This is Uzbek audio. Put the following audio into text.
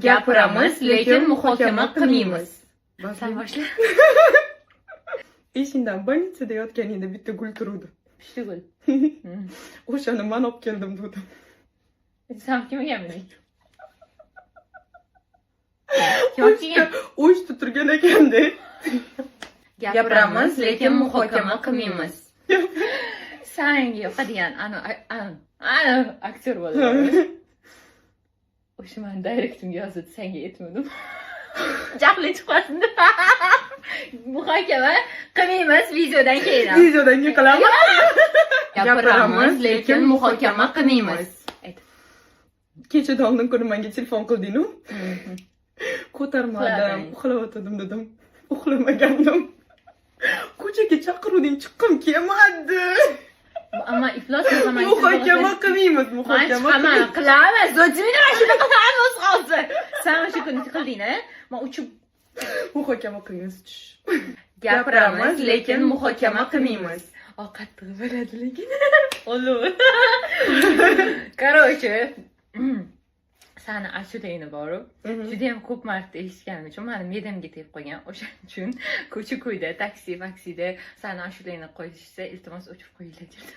Gapiramiz, lekin muhokama qilmaymiz. Sen boshla. Esingdan больницada yotganingda bitta gul turuvdi. Pushti gul. O'shani men olib keldim dedim. Sen kimga gapirding? Kim? O'shda turgan ekanda. Gapiramiz, lekin muhokama qilmaymiz. Senga yoqadigan ana aktyor bo'ladi. O'sha men direktimga yozib senga aytmadim. Jahli chiqmasin deb. Muhokama qilmaymiz videodan keyin. Videodan keyin qilamiz. Gapiramiz, lekin muhokama qilmaymiz. Ayt. Kecha oldin kuni menga telefon qilding-ku. Ko'tarmadim, uxlayotgandim dedim. Uxlamagandim. Ko'chaga chaqiruvding, chiqqim kelmadi. Ammo iflos qilmagan. Muhokama qilmaymiz, muhokama qilamiz. Zo'jimni mashina qilamiz hozir. Sen o'sha kuni qilding-a? Men uchib muhokama qilmaymiz. Gapiramiz, lekin muhokama qilmaymiz. Qattiq bo'ladi lekin. Olov. Короче, sani ashulangni borib, juda ham ko'p marta eshitganim uchun meni medamga tegib qolgan. O'shaning uchun ko'cha-ko'yda, taksida sani ashulangni qo'yishsa, iltimos o'chirib qo'yinglar dedi.